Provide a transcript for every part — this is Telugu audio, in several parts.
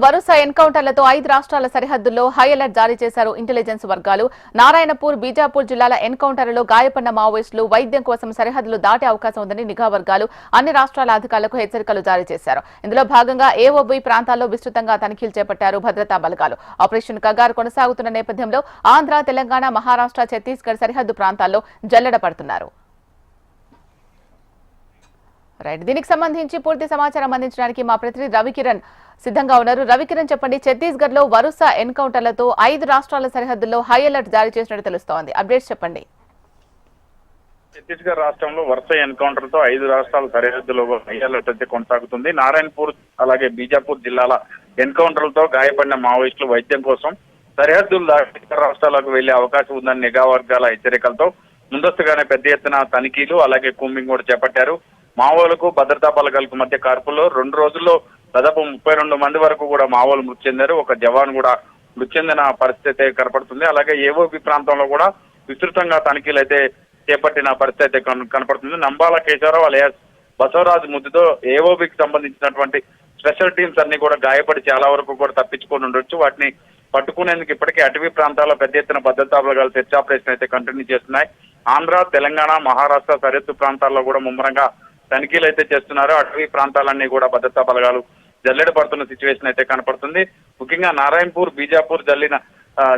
వరుస ఎన్కౌంటర్లతో 5 రాష్ట్రాల సరిహద్దుల్లో హై అలర్ట్ జారీ చేశారు ఇంటెలిజెన్స్ వర్గాలు. నారాయణపూర్, బీజాపూర్ జిల్లాల ఎన్కౌంటర్లలో గాయపడిన మావోయిస్టులు వైద్యం కోసం సరిహద్దులు దాటే అవకాశం ఉందని నిఘా వర్గాలు అన్ని రాష్ట్రాల అధికారులకు హెచ్చరికలు జారీ చేశారు. ఇందులో భాగంగా ఏఓబీ ప్రాంతాల్లో విస్తృతంగా తనిఖీలు చేపట్టారు భద్రతా బలగాలు. ఆపరేషన్ కగారు కొనసాగుతున్న నేపథ్యంలో ఆంధ్ర, తెలంగాణ, మహారాష్ట్ర, ఛత్తీస్గఢ్ సరిహద్దు ప్రాంతాల్లో జల్లెడ పడుతున్నారు. దీనికి సంబంధించి పూర్తి సమాచారం అందించడానికి మా ప్రతినిధి రవికిరణ్ సిద్ధంగా ఉన్నారు. రవికిరణ్, చెప్పండి, ఛత్తీస్గఢ్ లో వరుస ఎన్కౌంటర్లతో 5 రాష్ట్రాల సరిహద్దుల్లో హై అలర్ట్ జారీ చేసినట్టు తెలుస్తోంది. అప్డేట్స్ చెప్పండి. ఛత్తీస్గఢ్ రాష్ట్రంలో వరుస ఎన్కౌంటర్ తో 5 రాష్ట్రాల సరిహద్దులో హై అలర్ట్ అయితే కొనసాగుతుంది. నారాయణపూర్ అలాగే బీజాపూర్ జిల్లాల ఎన్కౌంటర్లతో గాయపడిన మావోయిస్టులు వైద్యం కోసం సరిహద్దులు దాటి ఇతర రాష్ట్రాలకు వెళ్లే అవకాశం ఉందని నిఘా వర్గాల హెచ్చరికలతో ముందస్తుగానే పెద్ద ఎత్తున తనిఖీలు అలాగే కూంబింగ్ కూడా చేపట్టారు. మావోలకు భద్రతా బలగాలకు మధ్య కాల్పుల్లో 2 రోజుల్లో దాదాపు 32 మంది వరకు కూడా మావోలు మృతి చెందారు. ఒక జవాన్ కూడా మృతి చెందిన పరిస్థితి కనపడుతుంది. అలాగే ఏఓబి ప్రాంతంలో కూడా విస్తృతంగా తనిఖీలు అయితే చేపట్టిన పరిస్థితి అయితే కనపడుతుంది. నంబాల కేశవరావు అలియాస్ బసవరాజు ముద్దుతో ఏఓబికి సంబంధించినటువంటి స్పెషల్ టీమ్స్ అన్ని కూడా గాయపడి చాలా వరకు కూడా తప్పించుకొని ఉండొచ్చు. వాటిని పట్టుకునేందుకు ఇప్పటికే అటవీ ప్రాంతాల్లో పెద్ద ఎత్తున భద్రతా బలగాలు సెర్చ్ ఆపరేషన్ అయితే కంటిన్యూ చేస్తున్నాయి. ఆంధ్ర, తెలంగాణ, మహారాష్ట్ర సరిహద్దు ప్రాంతాల్లో కూడా ముమ్మరంగా తనిఖీలు అయితే చేస్తున్నారు. అటవీ ప్రాంతాలన్నీ కూడా భద్రతా బలగాలు జల్లెడ పడుతున్న సిచ్యువేషన్ అయితే కనపడుతుంది. ముఖ్యంగా నారాయణపూర్, బీజాపూర్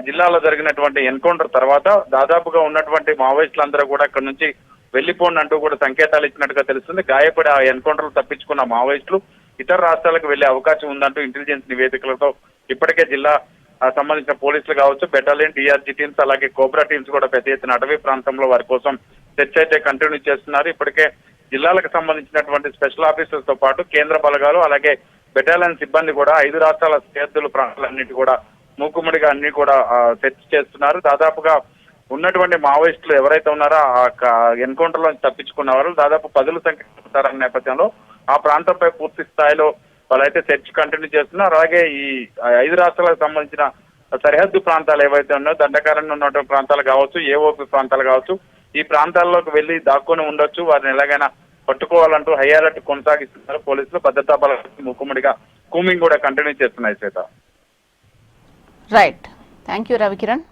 జిల్లాలో జరిగినటువంటి ఎన్కౌంటర్ తర్వాత దాదాపుగా ఉన్నటువంటి మావోయిస్టులందరూ కూడా ఇక్కడ నుంచి వెళ్లిపోండి అంటూ కూడా సంకేతాలు ఇచ్చినట్టుగా తెలుస్తుంది. గాయపడి ఆ ఎన్కౌంటర్ తప్పించుకున్న మావోయిస్టులు ఇతర రాష్ట్రాలకు వెళ్లే అవకాశం ఉందంటూ ఇంటెలిజెన్స్ నివేదికలతో ఇప్పటికే జిల్లా సంబంధించిన పోలీసులు కావచ్చు, బెటాలియన్, డిఆర్జీ టీమ్స్ అలాగే కోబ్రా టీమ్స్ కూడా పెద్ద ఎత్తున అటవీ ప్రాంతంలో వారి కోసం సెర్చ్ అయితే కంటిన్యూ చేస్తున్నారు. ఇప్పటికే జిల్లాలకు సంబంధించినటువంటి స్పెషల్ ఆఫీసర్స్ తో పాటు కేంద్ర బలగాలు అలాగే బెటాలియన్ సిబ్బంది కూడా 5 రాష్ట్రాల సరిహద్దుల ప్రాంతాలన్నిటి కూడా మూకుమ్మడిగా అన్ని కూడా సెర్చ్ చేస్తున్నారు. దాదాపుగా ఉన్నటువంటి మావోయిస్టులు ఎవరైతే ఉన్నారో ఆ ఎన్కౌంటర్ లో తప్పించుకున్న వారు దాదాపు 10ల సంఖ్య ఉంటారన్న నేపథ్యంలో ఆ ప్రాంతంపై పూర్తి స్థాయిలో వాళ్ళైతే సెర్చ్ కంటిన్యూ చేస్తున్నారు. అలాగే ఈ 5 రాష్ట్రాలకు సంబంధించిన సరిహద్దు ప్రాంతాలు ఏవైతే ఉన్నాయో దండకారణ్యం ఉన్నటువంటి ప్రాంతాలు కావచ్చు, ఏఓపి ప్రాంతాలు కావచ్చు, ఈ ప్రాంతాల్లోకి వెళ్లి దాక్కుని ఉండొచ్చు. వారిని ఎలాగైనా పట్టుకోవాలంటూ హై అలర్ట్ కొనసాగిస్తున్నారు పోలీసులు. భద్రతా బలగాలు ముక్కుముడిగా కూంబింగ్ కూడా కంటిన్యూ చేస్తున్నాయి. Shweta. Right, thank you Ravikiran.